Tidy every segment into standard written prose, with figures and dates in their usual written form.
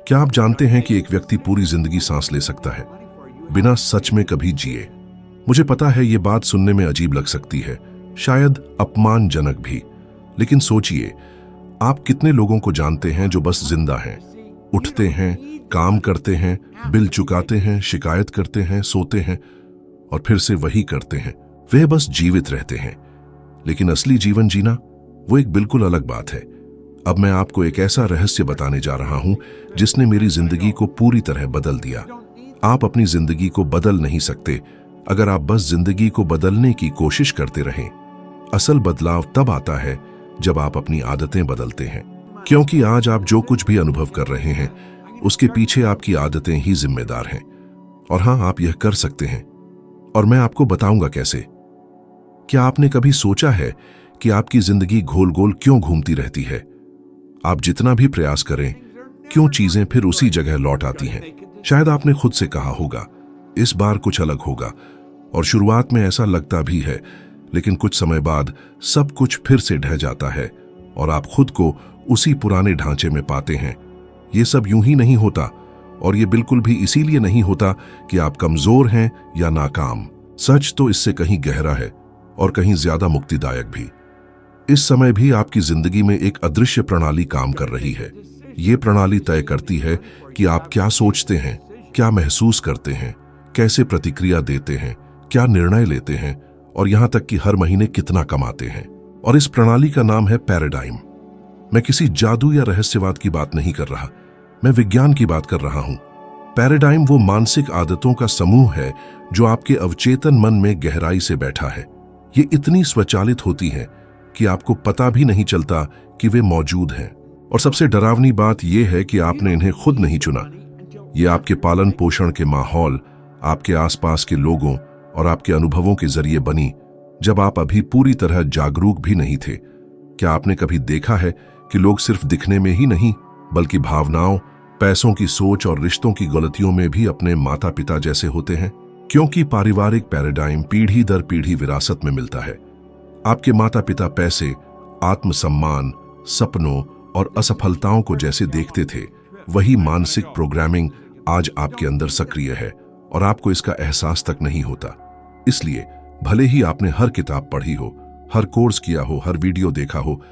क्या आप जानते हैं कि एक व्यक्ति पूरी जिंदगी सांस ले सकता है बिना सच में कभी जिए? मुझे पता है ये बात सुनने में अजीब लग सकती है, शायद अपमानजनक भी, लेकिन सोचिए, आप कितने लोगों को जानते हैं जो बस जिंदा हैं, उठते हैं, काम करते हैं, बिल चुकाते हैं, शिकायत करते हैं, सोते हैं और फिर से वही करते हैं। वे बस जीवित रहते हैं। लेकिन असली जीवन जीना वो एक बिल्कुल अलग बात है। अब मैं आपको एक ऐसा रहस्य बताने जा रहा हूं जिसने मेरी जिंदगी को पूरी तरह बदल दिया। आप अपनी जिंदगी को बदल नहीं सकते अगर आप बस जिंदगी को बदलने की कोशिश करते रहें। असल बदलाव तब आता है जब आप अपनी आदतें बदलते हैं, क्योंकि आज आप जो कुछ भी अनुभव कर रहे हैं उसके पीछे आपकी आदतें ही जिम्मेदार हैं। और हां, आप यह कर सकते हैं, और मैं आपको बताऊंगा कैसे। क्या आपने कभी सोचा है कि आपकी जिंदगी गोल गोल क्यों घूमती रहती है? आप जितना भी प्रयास करें, क्यों चीजें फिर उसी जगह लौट आती हैं? शायद आपने खुद से कहा होगा, इस बार कुछ अलग होगा, और शुरुआत में ऐसा लगता भी है, लेकिन कुछ समय बाद सब कुछ फिर से ढह जाता है और आप खुद को उसी पुराने ढांचे में पाते हैं। ये सब यूं ही नहीं होता, और ये बिल्कुल भी इसीलिए नहीं होता कि आप कमजोर हैं या नाकाम। सच तो इससे कहीं गहरा है और कहीं ज्यादा मुक्तिदायक भी। इस समय भी आपकी जिंदगी में एक अदृश्य प्रणाली काम कर रही है। ये प्रणाली तय करती है कि आप क्या सोचते हैं, क्या महसूस करते हैं, कैसे प्रतिक्रिया देते हैं, क्या निर्णय लेते हैं, और यहां तक कि हर महीने कितना कमाते हैं। और इस प्रणाली का नाम है पैराडाइम। मैं किसी जादू या रहस्यवाद की बात नहीं कर रहा, मैं विज्ञान की बात कर रहा हूं। पैराडाइम वो मानसिक आदतों का समूह है जो आपके अवचेतन मन में गहराई से बैठा है। ये इतनी स्वचालित होती हैं कि आपको पता भी नहीं चलता कि वे मौजूद हैं। और सबसे डरावनी बात यह है कि आपने इन्हें खुद नहीं चुना। ये आपके पालन पोषण के माहौल, आपके आसपास के लोगों और आपके अनुभवों के जरिए बनी जब आप अभी पूरी तरह जागरूक भी नहीं थे। क्या आपने कभी देखा है कि लोग सिर्फ दिखने में ही नहीं बल्कि भावनाओं, पैसों की सोच और रिश्तों की गलतियों में भी अपने माता पिता जैसे होते हैं? क्योंकि पारिवारिक पैराडाइम पीढ़ी दर पीढ़ी विरासत में मिलता है। आपके माता पिता पैसे, आत्मसम्मान, सपनों और असफलताओं को जैसे देखते थे, वही मानसिक प्रोग्रामिंग आज आपके अंदर सक्रिय है और आपको इसका एहसास तक नहीं होता। इसलिए भले ही आपने हर किताब पढ़ी हो, हर कोर्स किया हो, हर वीडियो देखा हो,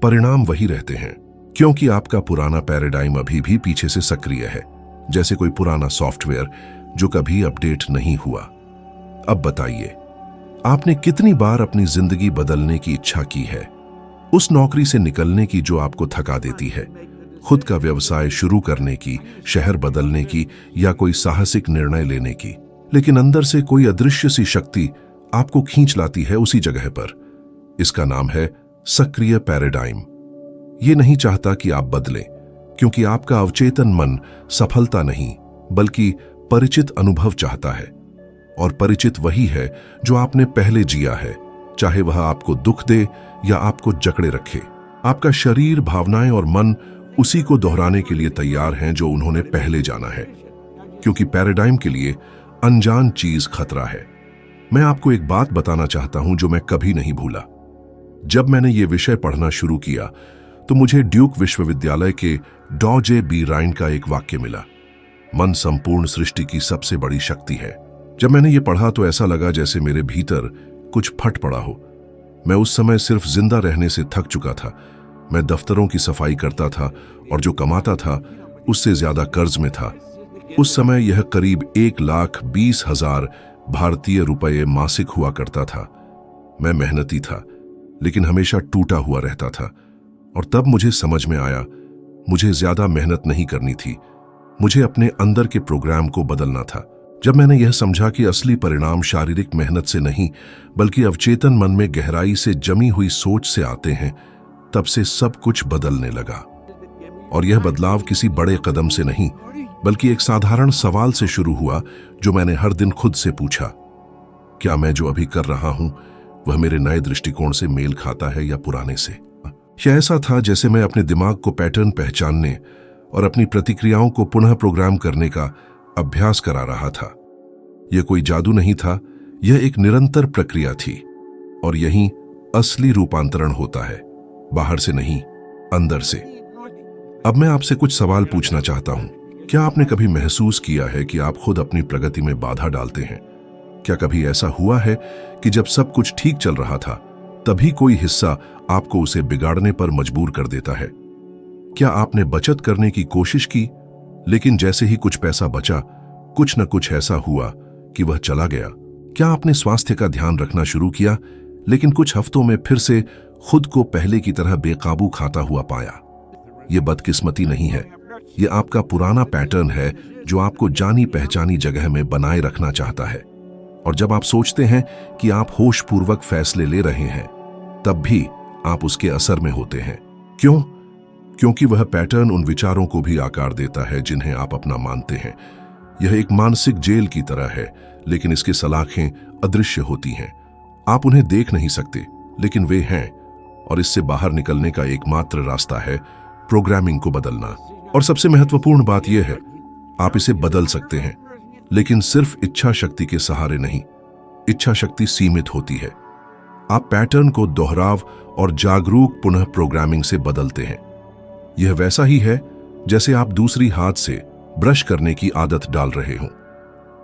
परिणाम वही रहते हैं, क्योंकि आपका पुराना पैराडाइम अभी भी पीछे से सक्रिय है, जैसे कोई पुराना सॉफ्टवेयर जो कभी अपडेट नहीं हुआ। अब बताइए, आपने कितनी बार अपनी जिंदगी बदलने की इच्छा की है? उस नौकरी से निकलने की जो आपको थका देती है, खुद का व्यवसाय शुरू करने की, शहर बदलने की या कोई साहसिक निर्णय लेने की। लेकिन अंदर से कोई अदृश्य सी शक्ति आपको खींच लाती है उसी जगह पर। इसका नाम है सक्रिय पैराडाइम। ये नहीं चाहता कि आप बदलें, क्योंकि आपका अवचेतन मन सफलता नहीं बल्कि परिचित अनुभव चाहता है। और परिचित वही है जो आपने पहले जिया है, चाहे वह आपको दुख दे या आपको जकड़े रखे। आपका शरीर, भावनाएं और मन उसी को दोहराने के लिए तैयार हैं जो उन्होंने पहले जाना है, क्योंकि पैराडाइम के लिए अनजान चीज खतरा है। मैं आपको एक बात बताना चाहता हूं जो मैं कभी नहीं भूला। जब मैंने ये विषय पढ़ना शुरू किया तो मुझे ड्यूक विश्वविद्यालय के डॉजे बी राइन का एक वाक्य मिला, मन संपूर्ण सृष्टि की सबसे बड़ी शक्ति है। जब मैंने ये पढ़ा तो ऐसा लगा जैसे मेरे भीतर कुछ फट पड़ा हो। मैं उस समय सिर्फ जिंदा रहने से थक चुका था। मैं दफ्तरों की सफाई करता था और जो कमाता था उससे ज्यादा कर्ज में था। उस समय यह करीब 1,20,000 भारतीय रुपये मासिक हुआ करता था। मैं मेहनती था लेकिन हमेशा टूटा हुआ रहता था। और तब मुझे समझ में आया, मुझे ज्यादा मेहनत नहीं करनी थी, मुझे अपने अंदर के प्रोग्राम को बदलना था। जब मैंने यह समझा कि असली परिणाम शारीरिक मेहनत से नहीं बल्कि अवचेतन मन में गहराई से जमी हुई सोच से आते हैं, तब से सब कुछ बदलने लगा। और यह बदलाव किसी बड़े कदम से नहीं बल्कि एक साधारण सवाल से शुरू हुआ जो मैंने हर दिन खुद से पूछा, क्या मैं जो अभी कर रहा हूं वह मेरे नए दृष्टिकोण से मेल खाता है या पुराने से? यह ऐसा था जैसे मैं अपने दिमाग को पैटर्न पहचानने और अपनी प्रतिक्रियाओं को पुनः प्रोग्राम करने का अभ्यास करा रहा था। यह कोई जादू नहीं था, यह एक निरंतर प्रक्रिया थी। और यही असली रूपांतरण होता है, बाहर से नहीं, अंदर से। अब मैं आपसे कुछ सवाल पूछना चाहता हूं। क्या आपने कभी महसूस किया है कि आप खुद अपनी प्रगति में बाधा डालते हैं? क्या कभी ऐसा हुआ है कि जब सब कुछ ठीक चल रहा था तभी कोई हिस्सा आपको उसे बिगाड़ने पर मजबूर कर देता है? क्या आपने बचत करने की कोशिश की, लेकिन जैसे ही कुछ पैसा बचा, कुछ न कुछ ऐसा हुआ कि वह चला गया? क्या आपने स्वास्थ्य का ध्यान रखना शुरू किया, लेकिन कुछ हफ्तों में फिर से खुद को पहले की तरह बेकाबू खाता हुआ पाया? यह बदकिस्मती नहीं है, यह आपका पुराना पैटर्न है जो आपको जानी पहचानी जगह में बनाए रखना चाहता है। और जब आप सोचते हैं कि आप होशपूर्वक फैसले ले रहे हैं, तब भी आप उसके असर में होते हैं। क्यों? क्योंकि वह पैटर्न उन विचारों को भी आकार देता है जिन्हें आप अपना मानते हैं। यह एक मानसिक जेल की तरह है, लेकिन इसकी सलाखें अदृश्य होती हैं। आप उन्हें देख नहीं सकते, लेकिन वे हैं, और इससे बाहर निकलने का एकमात्र रास्ता है प्रोग्रामिंग को बदलना। और सबसे महत्वपूर्ण बात यह है, आप इसे बदल सकते हैं, लेकिन सिर्फ इच्छा शक्ति के सहारे नहीं। इच्छा शक्ति सीमित होती है। आप पैटर्न को दोहराव और जागरूक पुनः प्रोग्रामिंग से बदलते हैं। यह वैसा ही है जैसे आप दूसरी हाथ से ब्रश करने की आदत डाल रहे हों।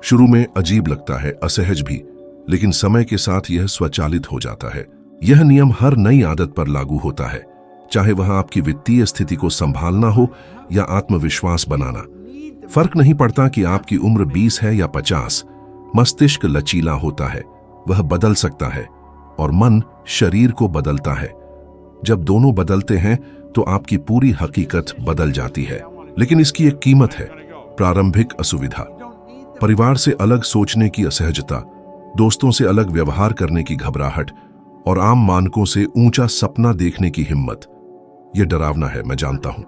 शुरू में अजीब लगता है, असहज भी, लेकिन समय के साथ यह स्वचालित हो जाता है। यह नियम हर नई आदत पर लागू होता है, चाहे वह आपकी वित्तीय स्थिति को संभालना हो या आत्मविश्वास बनाना। फर्क नहीं पड़ता कि आपकी उम्र 20 है या 50। मस्तिष्क लचीला होता है, वह बदल सकता है, और मन शरीर को बदलता है। जब दोनों बदलते हैं तो आपकी पूरी हकीकत बदल जाती है। लेकिन इसकी एक कीमत है, प्रारंभिक असुविधा, परिवार से अलग सोचने की असहजता, दोस्तों से अलग व्यवहार करने की घबराहट, और आम मानकों से ऊंचा सपना देखने की हिम्मत। यह डरावना है, मैं जानता हूं,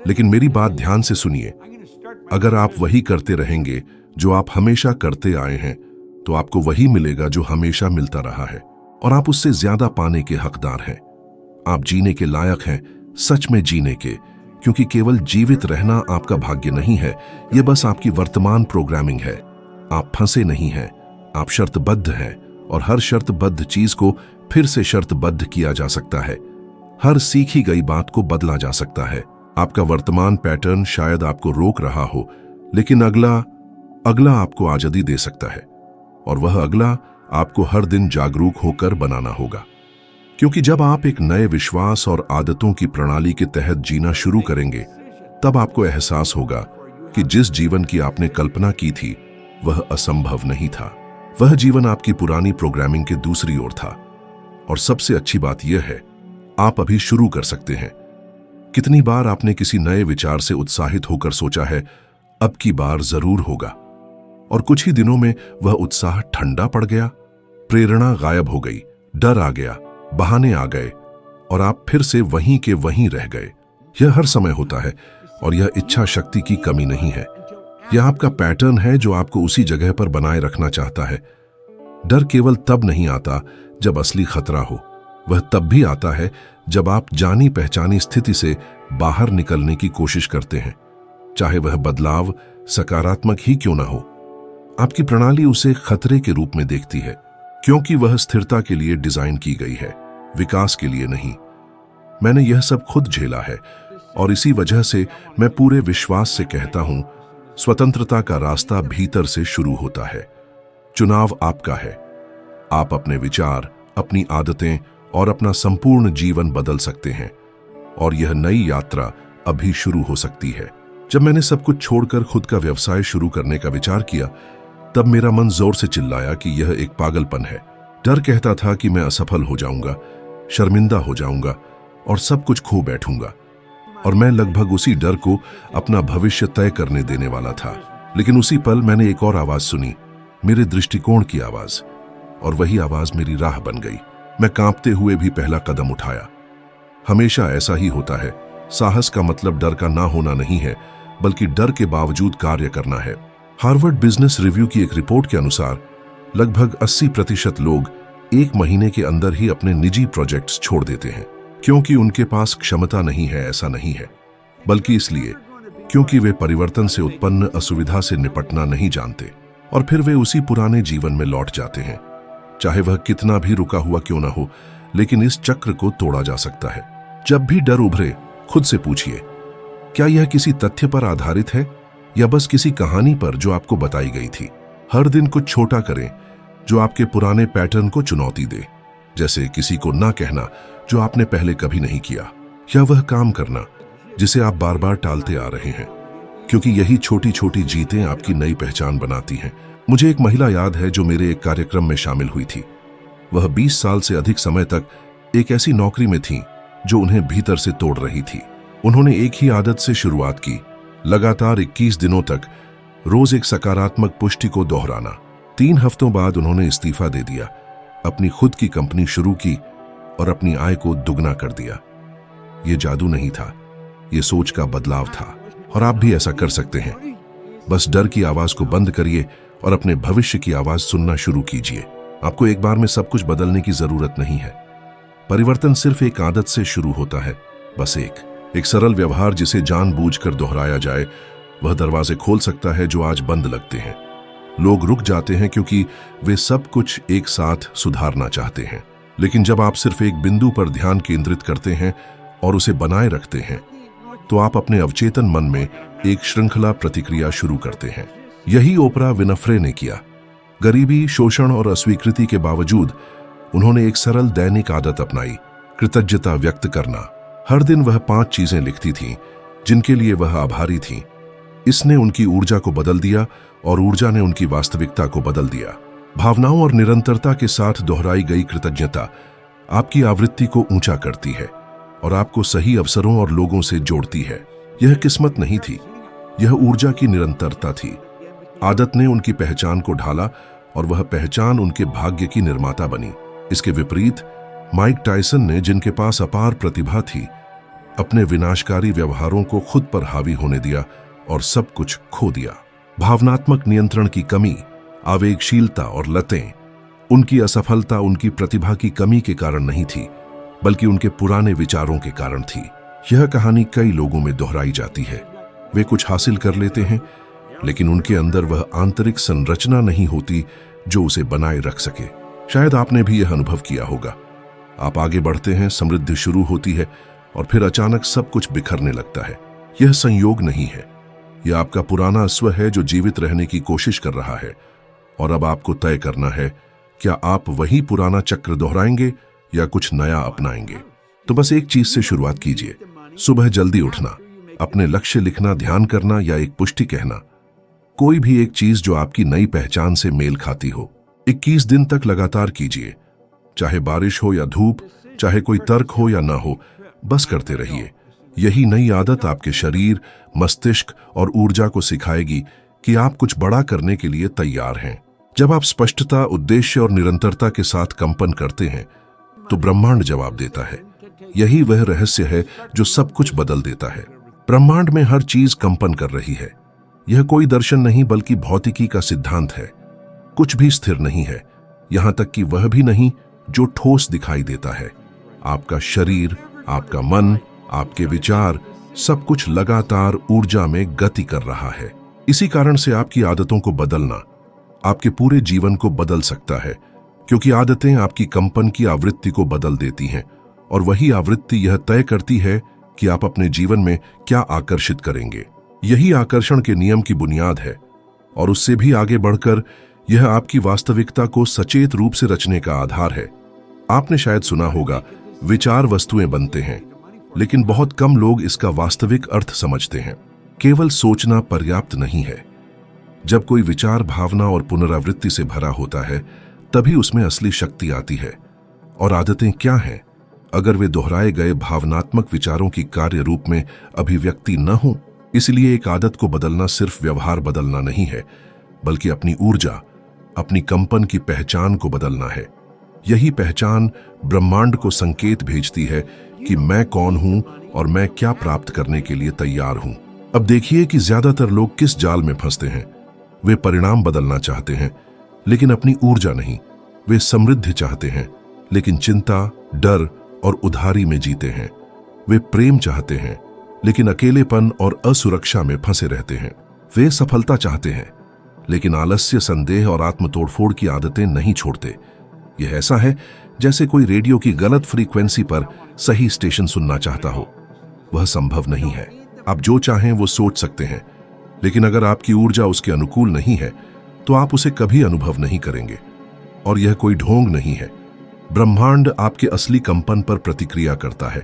लेकिन मेरी बात ध्यान से सुनिए। अगर आप वही करते रहेंगे जो आप हमेशा करते आए हैं, तो आपको वही मिलेगा जो हमेशा मिलता रहा है, और आप उससे ज्यादा पाने के हकदार हैं। आप जीने के लायक हैं, सच में जीने के, क्योंकि केवल जीवित रहना आपका भाग्य नहीं है, यह बस आपकी वर्तमान प्रोग्रामिंग है। आप फंसे नहीं हैं, आप शर्तबद्ध हैं, और हर शर्तबद्ध चीज को फिर से शर्तबद्ध किया जा सकता है। हर सीखी गई बात को बदला जा सकता है। आपका वर्तमान पैटर्न शायद आपको रोक रहा हो, लेकिन अगला आपको आजादी दे सकता है, और वह अगला आपको हर दिन जागरूक होकर बनाना होगा। क्योंकि जब आप एक नए विश्वास और आदतों की प्रणाली के तहत जीना शुरू करेंगे, तब आपको एहसास होगा कि जिस जीवन की आपने कल्पना की थी वह असंभव नहीं था। वह जीवन आपकी पुरानी प्रोग्रामिंग के दूसरी ओर था। और सबसे अच्छी बात यह है, आप अभी शुरू कर सकते हैं। कितनी बार आपने किसी नए विचार से उत्साहित होकर सोचा है, अब की बार जरूर होगा, और कुछ ही दिनों में वह उत्साह ठंडा पड़ गया, प्रेरणा गायब हो गई, डर आ गया, बहाने आ गए, और आप फिर से वहीं के वहीं रह गए। यह हर समय होता है, और यह इच्छा शक्ति की कमी नहीं है। यह आपका पैटर्न है जो आपको उसी जगह पर बनाए रखना चाहता है। डर केवल तब नहीं आता जब असली खतरा हो, वह तब भी आता है जब आप जानी पहचानी स्थिति से बाहर निकलने की कोशिश करते हैं, चाहे वह बदलाव सकारात्मक ही क्यों ना हो। आपकी प्रणाली उसे खतरे के रूप में देखती है, क्योंकि वह स्थिरता के लिए डिजाइन की गई है, विकास के लिए नहीं। मैंने यह सब खुद झेला है, और इसी वजह से मैं पूरे विश्वास से कहता हूं, स्वतंत्रता का रास्ता भीतर से शुरू होता है। चुनाव आपका है। आप अपने विचार, अपनी आदतें और अपना संपूर्ण जीवन बदल सकते हैं, और यह नई यात्रा अभी शुरू हो सकती है। जब मैंने सब कुछ छोड़कर खुद का व्यवसाय शुरू करने का विचार किया, तब मेरा मन जोर से चिल्लाया कि यह एक पागलपन है। डर कहता था कि मैं असफल हो जाऊंगा, शर्मिंदा हो जाऊंगा, और सब कुछ खो बैठूंगा। और मैं लगभग उसी डर को अपना भविष्य तय करने देने वाला था। लेकिन उसी पल मैंने एक और आवाज सुनी, मेरे दृष्टिकोण की आवाज, और वही आवाज मेरी राह बन गई। मैं कांपते हुए भी पहला कदम उठाया। हमेशा ऐसा ही होता है। साहस का मतलब डर का ना होना नहीं है, बल्कि डर के बावजूद कार्य करना है। हार्वर्ड बिजनेस रिव्यू की एक रिपोर्ट के अनुसार लगभग 80% लोग 1 महीने के अंदर ही अपने निजी प्रोजेक्ट्स छोड़ देते हैं, क्योंकि उनके पास क्षमता नहीं है। ऐसा नहीं है, बल्कि इसलिए क्योंकि वे परिवर्तन से उत्पन्न असुविधा से निपटना नहीं जानते, और फिर वे उसी पुराने जीवन में लौट जाते हैं, चाहे वह कितना भी रुका हुआ क्यों ना हो। लेकिन इस चक्र को तोड़ा जा सकता है। जब भी डर उभरे, खुद से पूछिए, क्या यह किसी तथ्य पर आधारित है या बस किसी कहानी पर जो आपको बताई गई थी? हर दिन कुछ छोटा करें जो आपके पुराने पैटर्न को चुनौती दे, जैसे किसी को ना कहना जो आपने पहले कभी नहीं किया, या वह काम करना जिसे आप बार बार टालते आ रहे हैं, क्योंकि यही छोटी छोटी जीतें आपकी नई पहचान बनाती हैं। मुझे एक महिला याद है जो मेरे एक कार्यक्रम में शामिल हुई थी। वह 20 साल से अधिक समय तक एक ऐसी नौकरी में थी जो उन्हें भीतर से तोड़ रही थी। उन्होंने एक ही आदत से शुरुआत की, लगातार 21 दिनों तक रोज एक सकारात्मक पुष्टि को दोहराना। 3 हफ्तों बाद उन्होंने इस्तीफा दे दिया, अपनी खुद की कंपनी शुरू की और अपनी आय को दुगना कर दिया। ये जादू नहीं था, ये सोच का बदलाव था। और आप भी ऐसा कर सकते हैं। बस डर की आवाज को बंद करिए और अपने भविष्य की आवाज सुनना शुरू कीजिए। आपको एक बार में सब कुछ बदलने की जरूरत नहीं है। परिवर्तन सिर्फ एक आदत से शुरू होता है, बस एक सरल व्यवहार जिसे जानबूझकर दोहराया जाए वह दरवाजे खोल सकता है जो आज बंद लगते हैं। लोग रुक जाते हैं क्योंकि वे सब कुछ एक साथ सुधारना चाहते हैं, लेकिन जब आप सिर्फ एक बिंदु पर ध्यान केंद्रित करते हैं और उसे बनाए रखते हैं तो आप अपने अवचेतन मन में एक श्रृंखला प्रतिक्रिया शुरू करते हैं। यही ओपरा विनफ्रे ने किया। गरीबी, शोषण और अस्वीकृति के बावजूद उन्होंने एक सरल दैनिक आदत अपनाई, कृतज्ञता व्यक्त करना। हर दिन वह 5 चीजें लिखती थीं जिनके लिए वह आभारी थीं। इसने उनकी ऊर्जा को बदल दिया और ऊर्जा ने उनकी वास्तविकता को बदल दिया। भावनाओं और निरंतरता के साथ दोहराई गई कृतज्ञता आपकी आवृत्ति को ऊंचा करती है और आपको सही अवसरों और लोगों से जोड़ती है। यह किस्मत नहीं थी, यह ऊर्जा की निरंतरता थी। आदत ने उनकी पहचान को ढाला और वह पहचान उनके भाग्य की निर्माता बनी। इसके विपरीत माइक टायसन ने, जिनके पास अपार प्रतिभा थी, अपने विनाशकारी व्यवहारों को खुद पर हावी होने दिया और सब कुछ खो दिया। भावनात्मक नियंत्रण की कमी, आवेगशीलता और लतें, उनकी असफलता उनकी प्रतिभा की कमी के कारण नहीं थी, बल्कि उनके पुराने विचारों के कारण थी। यह कहानी कई लोगों में दोहराई जाती है। वे कुछ हासिल कर लेते हैं, लेकिन उनके अंदर वह आंतरिक संरचना नहीं होती जो उसे बनाए रख सके। शायद आपने भी यह अनुभव किया होगा। आप आगे बढ़ते हैं, समृद्धि शुरू होती है और फिर अचानक सब कुछ बिखरने लगता है। यह संयोग नहीं है, यह आपका पुराना स्व है जो जीवित रहने की कोशिश कर रहा है। और अब आपको तय करना है, क्या आप वही पुराना चक्र दोहराएंगे या कुछ नया अपनाएंगे। तो बस एक चीज से शुरुआत कीजिए, सुबह जल्दी उठना, अपने लक्ष्य लिखना, ध्यान करना या एक पुष्टि कहना। कोई भी एक चीज जो आपकी नई पहचान से मेल खाती हो। 21 दिन तक लगातार कीजिए, चाहे बारिश हो या धूप, चाहे कोई तर्क हो या ना हो, बस करते रहिए। यही नई आदत आपके शरीर, मस्तिष्क और ऊर्जा को सिखाएगी कि आप कुछ बड़ा करने के लिए तैयार हैं। जब आप स्पष्टता, उद्देश्य और निरंतरता के साथ कंपन करते हैं तो ब्रह्मांड जवाब देता है। यही वह रहस्य है जो सब कुछ बदल देता है। ब्रह्मांड में हर चीज कंपन कर रही है। यह कोई दर्शन नहीं बल्कि भौतिकी का सिद्धांत है। कुछ भी स्थिर नहीं है, यहां तक कि वह भी नहीं जो ठोस दिखाई देता है। आपका शरीर, आपका मन, आपके विचार, सब कुछ लगातार ऊर्जा में गति कर रहा है। इसी कारण से आपकी आदतों को बदलना आपके पूरे जीवन को बदल सकता है, क्योंकि आदतें आपकी कंपन की आवृत्ति को बदल देती हैं और वही आवृत्ति यह तय करती है कि आप अपने जीवन में क्या आकर्षित करेंगे। यही आकर्षण के नियम की बुनियाद है और उससे भी आगे बढ़कर यह आपकी वास्तविकता को सचेत रूप से रचने का आधार है। आपने शायद सुना होगा, विचार वस्तुएं बनते हैं, लेकिन बहुत कम लोग इसका वास्तविक अर्थ समझते हैं। केवल सोचना पर्याप्त नहीं है। जब कोई विचार भावना और पुनरावृत्ति से भरा होता है तभी उसमें असली शक्ति आती है। और आदतें क्या हैं अगर वे दोहराए गए भावनात्मक विचारों की कार्य रूप में अभिव्यक्ति न हो। इसलिए एक आदत को बदलना सिर्फ व्यवहार बदलना नहीं है, बल्कि अपनी ऊर्जा, अपनी कंपन की पहचान को बदलना है। यही पहचान ब्रह्मांड को संकेत भेजती है कि मैं कौन हूं और मैं क्या प्राप्त करने के लिए तैयार हूं। अब देखिए कि ज्यादातर लोग किस जाल में फंसते हैं। वे परिणाम बदलना चाहते हैं लेकिन अपनी ऊर्जा नहीं। वे समृद्धि चाहते हैं लेकिन चिंता, डर और उधारी में जीते हैं। वे प्रेम चाहते हैं लेकिन अकेलेपन और असुरक्षा में फंसे रहते हैं। वे सफलता चाहते हैं लेकिन आलस्य, संदेह और आत्मतोड़फोड़ की आदतें नहीं छोड़ते। यह ऐसा है जैसे कोई रेडियो की गलत फ्रीक्वेंसी पर सही स्टेशन सुनना चाहता हो। वह संभव नहीं है। आप जो चाहें वो सोच सकते हैं, लेकिन अगर आपकी ऊर्जा उसके अनुकूल नहीं है तो आप उसे कभी अनुभव नहीं करेंगे। और यह कोई ढोंग नहीं है। ब्रह्मांड आपके असली कंपन पर प्रतिक्रिया करता है,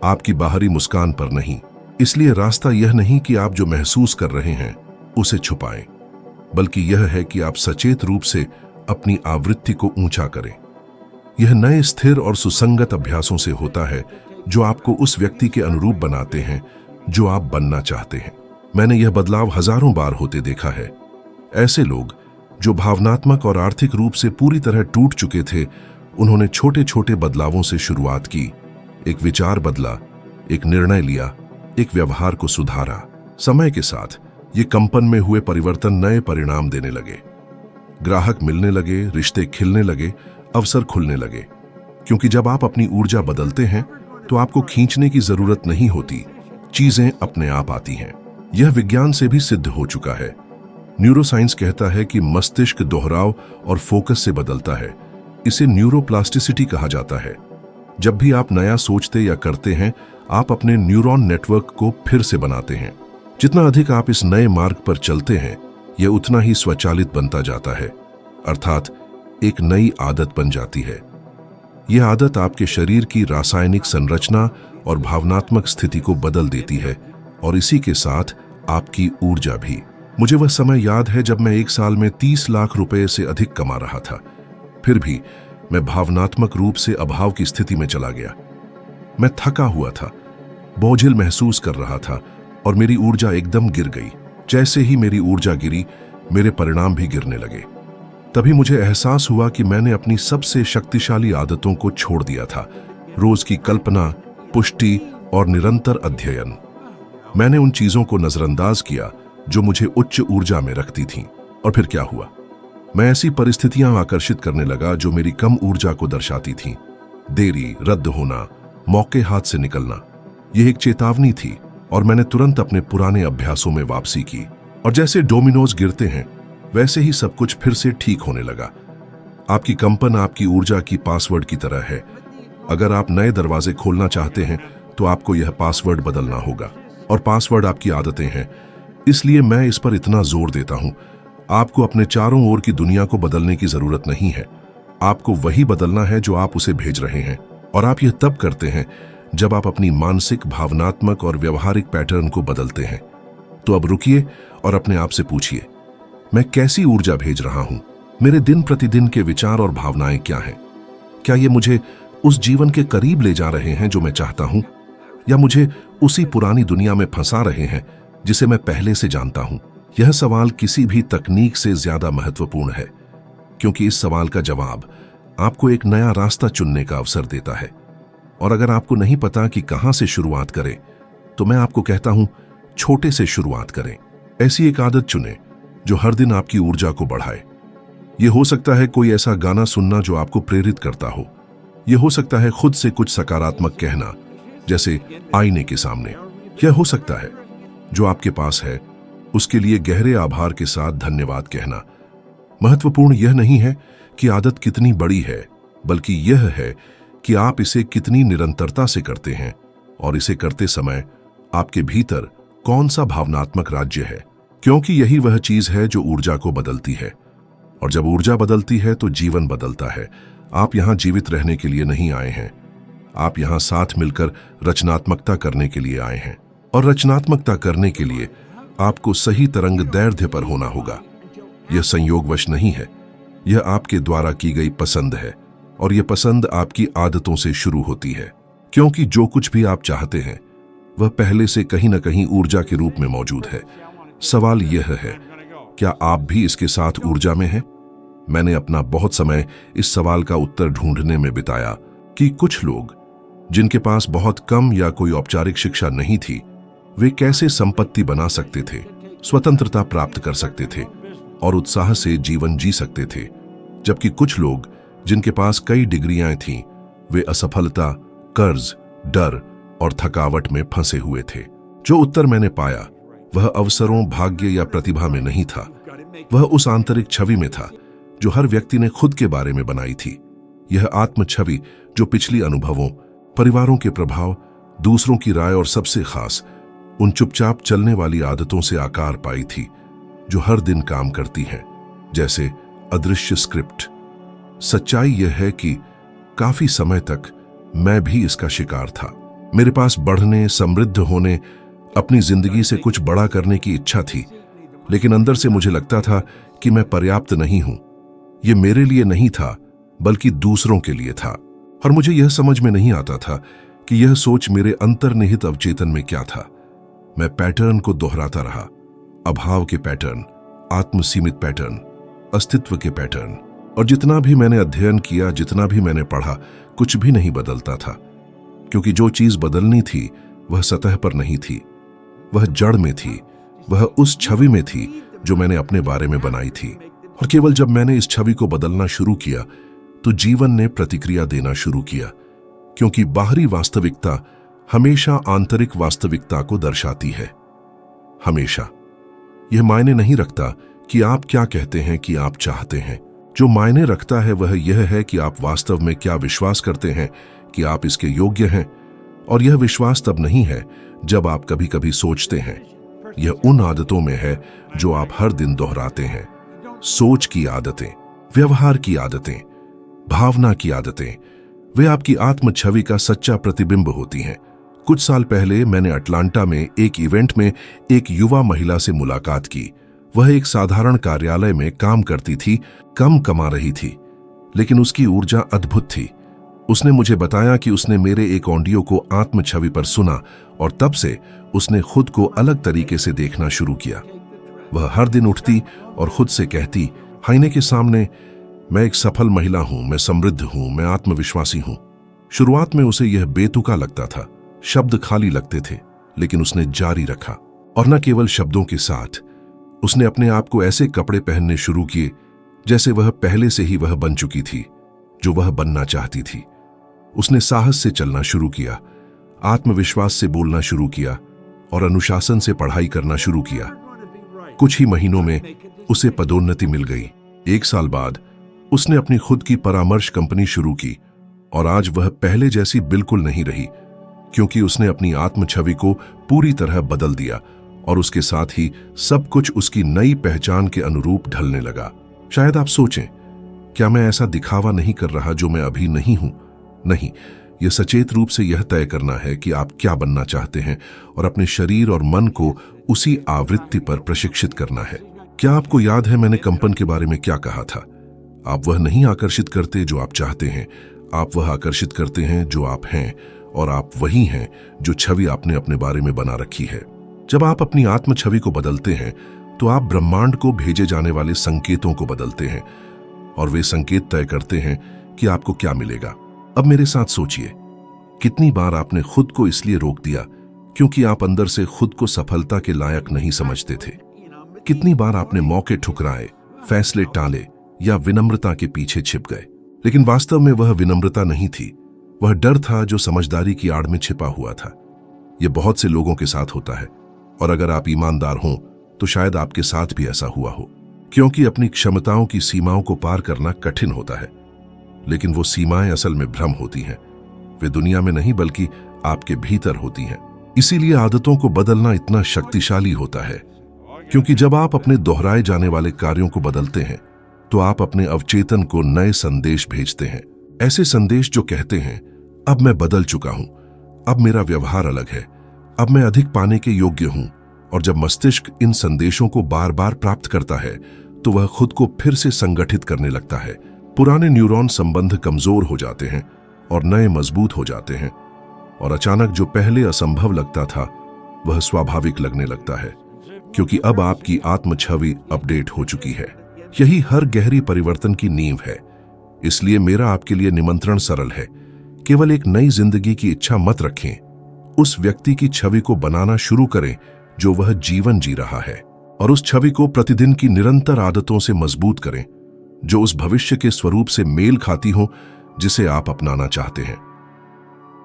आपकी बाहरी मुस्कान पर नहीं। इसलिए रास्ता यह नहीं कि आप जो महसूस कर रहे हैं उसे छुपाएं, बल्कि यह है कि आप सचेत रूप से अपनी आवृत्ति को ऊंचा करें। यह नए स्थिर और सुसंगत अभ्यासों से होता है जो आपको उस व्यक्ति के अनुरूप बनाते हैं जो आप बनना चाहते हैं। मैंने यह बदलाव हजारों बार होते देखा है। ऐसे लोग जो भावनात्मक और आर्थिक रूप से पूरी तरह टूट चुके थे, उन्होंने छोटे छोटे बदलावों से शुरुआत की। एक विचार बदला, एक निर्णय लिया, एक व्यवहार को सुधारा। समय के साथ ये कंपन में हुए परिवर्तन नए परिणाम देने लगे। ग्राहक मिलने लगे, रिश्ते खिलने लगे, अवसर खुलने लगे। क्योंकि जब आप अपनी ऊर्जा बदलते हैं तो आपको खींचने की जरूरत नहीं होती, चीजें अपने आप आती हैं। यह विज्ञान से भी सिद्ध हो चुका है। न्यूरोसाइंस कहता है कि मस्तिष्क दोहराव और फोकस से बदलता है। इसे न्यूरोप्लास्टिसिटी कहा जाता है। जब भी आप नया सोचते या करते हैं, आप अपने न्यूरॉन नेटवर्क को फिर से बनाते हैं। जितना अधिक आप इस नए मार्ग पर चलते हैं, यह उतना ही स्वचालित बनता जाता है, अर्थात एक नई आदत बन जाती है। यह आदत आपके शरीर की रासायनिक संरचना और भावनात्मक स्थिति को बदल देती है, और इसी के साथ आपकी ऊर्जा भी। मुझे वह समय याद है जब मैं एक साल में 30 लाख रुपए से अधिक कमा रहा था। फिर भी मैं भावनात्मक रूप से अभाव की स्थिति में चला गया। मैं थका हुआ था, बोझिल महसूस कर रहा था और मेरी ऊर्जा एकदम गिर गई। जैसे ही मेरी ऊर्जा गिरी, मेरे परिणाम भी गिरने लगे। तभी मुझे एहसास हुआ कि मैंने अपनी सबसे शक्तिशाली आदतों को छोड़ दिया था। रोज की कल्पना, पुष्टि और निरंतर अध्ययन। मैंने उन चीजों को नजरअंदाज किया जो मुझे उच्च ऊर्जा में रखती थीं। और फिर क्या हुआ? मैं ऐसी परिस्थितियां आकर्षित करने लगा जो मेरी कम ऊर्जा को दर्शाती थीं। देरी, रद्द होना, मौके हाथ से निकलना। यह एक चेतावनी थी और मैंने तुरंत अपने पुराने अभ्यासों में वापसी की। और जैसे डोमिनोज गिरते हैं, वैसे ही सब कुछ फिर से ठीक होने लगा। आपकी कंपन आपकी ऊर्जा की पासवर्ड की तरह है। अगर आप नए दरवाजे खोलना चाहते हैं तो आपको यह पासवर्ड बदलना होगा, और पासवर्ड आपकी आदतें हैं। इसलिए मैं इस पर इतना जोर देता हूं। आपको अपने चारों ओर की दुनिया को बदलने की जरूरत नहीं है। आपको वही बदलना है जो आप उसे भेज रहे हैं। और आप यह तब करते हैं जब आप अपनी मानसिक, भावनात्मक और व्यवहारिक पैटर्न को बदलते हैं। तो अब रुकिए और अपने आप से पूछिए, मैं कैसी ऊर्जा भेज रहा हूं? मेरे दिन प्रतिदिन के विचार और भावनाएं क्या हैं? क्या ये मुझे उस जीवन के करीब ले जा रहे हैं जो मैं चाहता हूं, या मुझे उसी पुरानी दुनिया में फंसा रहे हैं जिसे मैं पहले से जानता हूं? यह सवाल किसी भी तकनीक से ज्यादा महत्वपूर्ण है, क्योंकि इस सवाल का जवाब आपको एक नया रास्ता चुनने का अवसर देता है। और अगर आपको नहीं पता कि कहां से शुरुआत करें, तो मैं आपको कहता हूं, छोटे से शुरुआत करें। ऐसी एक आदत चुनें जो हर दिन आपकी ऊर्जा को बढ़ाए। यह हो सकता है कोई ऐसा गाना सुनना जो आपको प्रेरित करता हो। यह हो सकता है खुद से कुछ सकारात्मक कहना, जैसे आईने के सामने। यह हो सकता है जो आपके पास है उसके लिए गहरे आभार के साथ धन्यवाद कहना। महत्वपूर्ण यह नहीं है कि आदत कितनी बड़ी है, बल्कि यह है कि आप इसे कितनी निरंतरता से करते हैं, और इसे करते समय आपके भीतर कौन सा भावनात्मक राज्य है। क्योंकि यही वह चीज है जो ऊर्जा को बदलती है। और जब ऊर्जा बदलती है तो जीवन बदलता है। आप यहां जीवित रहने के लिए नहीं आए हैं, आप यहां साथ मिलकर रचनात्मकता करने के लिए आए हैं। और रचनात्मकता करने के लिए आपको सही तरंग दैर्ध्य पर होना होगा। यह संयोगवश नहीं है, यह आपके द्वारा की गई पसंद है, और यह पसंद आपकी आदतों से शुरू होती है। क्योंकि जो कुछ भी आप चाहते हैं वह पहले से कहीं न कहीं ऊर्जा के रूप में मौजूद है। सवाल यह है, क्या आप भी इसके साथ ऊर्जा में हैं? मैंने अपना बहुत समय इस सवाल का उत्तर ढूंढने में बिताया कि कुछ लोग जिनके पास बहुत कम या कोई औपचारिक शिक्षा नहीं थी, वे कैसे संपत्ति बना सकते थे, स्वतंत्रता प्राप्त कर सकते थे और उत्साह से जीवन जी सकते थे, जबकि कुछ लोग जिनके पास कई डिग्रियां थीं, वे असफलता, कर्ज, डर और थकावट में फंसे हुए थे। जो उत्तर मैंने पाया वह अवसरों, भाग्य या प्रतिभा में नहीं था। वह उस आंतरिक छवि में था जो हर व्यक्ति ने खुद के बारे में बनाई थी। यह आत्म छवि जो पिछली अनुभवों, परिवारों के प्रभाव, दूसरों की राय और सबसे खास उन चुपचाप चलने वाली आदतों से आकार पाई थी जो हर दिन काम करती हैं, जैसे अदृश्य स्क्रिप्ट। सच्चाई यह है कि काफी समय तक मैं भी इसका शिकार था। मेरे पास बढ़ने, समृद्ध होने, अपनी जिंदगी से कुछ बड़ा करने की इच्छा थी, लेकिन अंदर से मुझे लगता था कि मैं पर्याप्त नहीं हूं। यह मेरे लिए नहीं था, बल्कि दूसरों के लिए था। और मुझे यह समझ में नहीं आता था कि यह सोच मेरे अंतर्निहित अवचेतन में क्या था। मैं पैटर्न को दोहराता रहा, अभाव के पैटर्न, आत्मसीमित पैटर्न, अस्तित्व के पैटर्न। और जितना भी मैंने अध्ययन किया, जितना भी मैंने पढ़ा, कुछ भी नहीं बदलता था, क्योंकि जो चीज बदलनी थी वह सतह पर नहीं थी, वह जड़ में थी, वह उस छवि में थी जो मैंने अपने बारे में बनाई थी। और केवल जब मैंने इस छवि को बदलना शुरू किया तो जीवन ने प्रतिक्रिया देना शुरू किया, क्योंकि बाहरी वास्तविकता हमेशा आंतरिक वास्तविकता को दर्शाती है। हमेशा। यह मायने नहीं रखता कि आप क्या कहते हैं कि आप चाहते हैं। जो मायने रखता है वह यह है कि आप वास्तव में क्या विश्वास करते हैं कि आप इसके योग्य हैं। और यह विश्वास तब नहीं है जब आप कभी कभी सोचते हैं। यह उन आदतों में है जो आप हर दिन दोहराते हैं। सोच की आदतें, व्यवहार की आदतें, भावना की आदतें, वे आपकी आत्म छवि का सच्चा प्रतिबिंब होती हैं। कुछ साल पहले मैंने अटलांटा में एक इवेंट में एक युवा महिला से मुलाकात की। वह एक साधारण कार्यालय में काम करती थी, कम कमा रही थी, लेकिन उसकी ऊर्जा अद्भुत थी। उसने मुझे बताया कि उसने मेरे एक ऑडियो को आत्म छवि पर सुना और तब से उसने खुद को अलग तरीके से देखना शुरू किया। वह हर दिन उठती और खुद से कहती आईने के सामने, मैं एक सफल महिला हूं, मैं समृद्ध हूं, मैं आत्मविश्वासी हूं। शुरुआत में उसे यह बेतुका लगता था, शब्द खाली लगते थे, लेकिन उसने जारी रखा। और न केवल शब्दों के साथ, उसने अपने आप को ऐसे कपड़े पहनने शुरू किए जैसे वह पहले से ही वह बन चुकी थी, जो वह बनना चाहती थी। उसने साहस से चलना शुरू किया, आत्मविश्वास से बोलना शुरू किया और अनुशासन से पढ़ाई करना शुरू किया। कुछ ही महीनों में उसे पदोन्नति मिल गई। 1 साल बाद उसने अपनी खुद की परामर्श कंपनी शुरू की और आज वह पहले जैसी बिल्कुल नहीं रही, क्योंकि उसने अपनी आत्म छवि को पूरी तरह बदल दिया और उसके साथ ही सब कुछ उसकी नई पहचान के अनुरूप ढलने लगा। शायद आप सोचें, क्या मैं ऐसा दिखावा नहीं कर रहा जो मैं अभी नहीं हूं? नहीं, यह सचेत रूप से यह तय करना है कि आप क्या बनना चाहते हैं और अपने शरीर और मन को उसी आवृत्ति पर प्रशिक्षित करना है। क्या आपको याद है मैंने कंपन के बारे में क्या कहा था? आप वह नहीं आकर्षित करते जो आप चाहते हैं, आप वह आकर्षित करते हैं जो आप हैं, और आप वही हैं जो छवि आपने अपने बारे में बना रखी है। जब आप अपनी आत्म छवि को बदलते हैं तो आप ब्रह्मांड को भेजे जाने वाले संकेतों को बदलते हैं और वे संकेत तय करते हैं कि आपको क्या मिलेगा। अब मेरे साथ सोचिए, कितनी बार आपने खुद को इसलिए रोक दिया क्योंकि आप अंदर से खुद को सफलता के लायक नहीं समझते थे। कितनी बार आपने मौके ठुकराए, फैसले टाले या विनम्रता के पीछे छिप गए। लेकिन वास्तव में वह विनम्रता नहीं थी, वह डर था जो समझदारी की आड़ में छिपा हुआ था। यह बहुत से लोगों के साथ होता है, और अगर आप ईमानदार हों तो शायद आपके साथ भी ऐसा हुआ हो, क्योंकि अपनी क्षमताओं की सीमाओं को पार करना कठिन होता है। लेकिन वो सीमाएं असल में भ्रम होती हैं, वे दुनिया में नहीं बल्कि आपके भीतर होती हैं। इसीलिए आदतों को बदलना इतना शक्तिशाली होता है, क्योंकि जब आप अपने दोहराए जाने वाले कार्यों को बदलते हैं तो आप अपने अवचेतन को नए संदेश भेजते हैं। ऐसे संदेश जो कहते हैं, अब मैं बदल चुका हूं, अब मेरा व्यवहार अलग है, अब मैं अधिक पाने के योग्य हूं। और जब मस्तिष्क इन संदेशों को बार बार प्राप्त करता है तो वह खुद को फिर से संगठित करने लगता है। पुराने न्यूरॉन संबंध कमजोर हो जाते हैं और नए मजबूत हो जाते हैं, और अचानक जो पहले असंभव लगता था वह स्वाभाविक लगने लगता है, क्योंकि अब आपकी आत्म छवि अपडेट हो चुकी है। यही हर गहरी परिवर्तन की नींव है। इसलिए मेरा आपके लिए निमंत्रण सरल है, केवल एक नई जिंदगी की इच्छा मत रखें, उस व्यक्ति की छवि को बनाना शुरू करें जो वह जीवन जी रहा है, और उस छवि को प्रतिदिन की निरंतर आदतों से मजबूत करें जो उस भविष्य के स्वरूप से मेल खाती हो जिसे आप अपनाना चाहते हैं।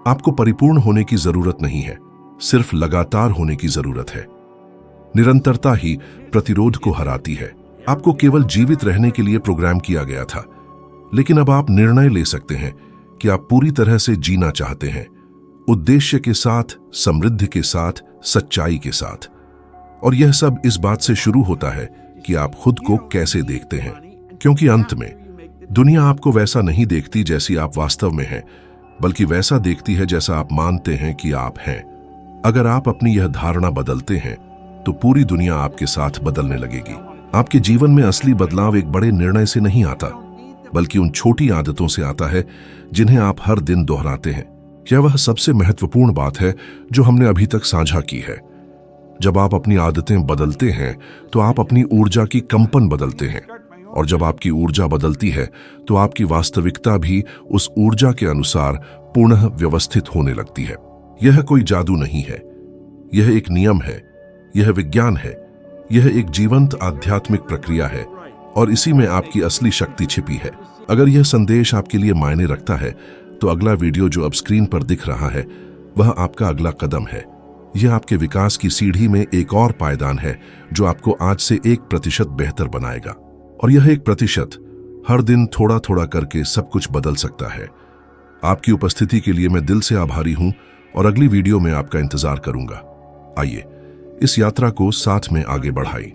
आपको परिपूर्ण होने की जरूरत नहीं है, सिर्फ लगातार होने की जरूरत है। निरंतरता ही प्रतिरोध को हराती है। आपको केवल जीवित रहने के लिए प्रोग्राम किया गया था, लेकिन अब आप निर्णय ले सकते हैं कि आप पूरी तरह से जीना चाहते हैं, उद्देश्य के साथ, समृद्धि के साथ, सच्चाई के साथ। और यह सब इस बात से शुरू होता है कि आप खुद को कैसे देखते हैं, क्योंकि अंत में दुनिया आपको वैसा नहीं देखती जैसी आप वास्तव में हैं, बल्कि वैसा देखती है जैसा आप मानते हैं कि आप हैं। अगर आप अपनी यह धारणा बदलते हैं तो पूरी दुनिया आपके साथ बदलने लगेगी। आपके जीवन में असली बदलाव एक बड़े निर्णय से नहीं आता, बल्कि उन छोटी आदतों से आता है जिन्हें आप हर दिन दोहराते हैं। यह वह सबसे महत्वपूर्ण बात है जो हमने अभी तक साझा की है। जब आप अपनी आदतें बदलते हैं तो आप अपनी ऊर्जा की कंपन बदलते हैं, और जब आपकी ऊर्जा बदलती है तो आपकी वास्तविकता भी उस ऊर्जा के अनुसार पुनः व्यवस्थित होने लगती है। यह कोई जादू नहीं है, यह एक नियम है, यह विज्ञान है, यह एक जीवंत आध्यात्मिक प्रक्रिया है, और इसी में आपकी असली शक्ति छिपी है। अगर यह संदेश आपके लिए मायने रखता है तो अगला वीडियो जो अब स्क्रीन पर दिख रहा है वह आपका अगला कदम है। यह आपके विकास की सीढ़ी में एक और पायदान है जो आपको आज से 1% बेहतर बनाएगा। और यह 1% हर दिन थोड़ा थोड़ा करके सब कुछ बदल सकता है। आपकी उपस्थिति के लिए मैं दिल से आभारी हूं और अगली वीडियो में आपका इंतजार करूंगा। आइए इस यात्रा को साथ में आगे बढ़ाएं।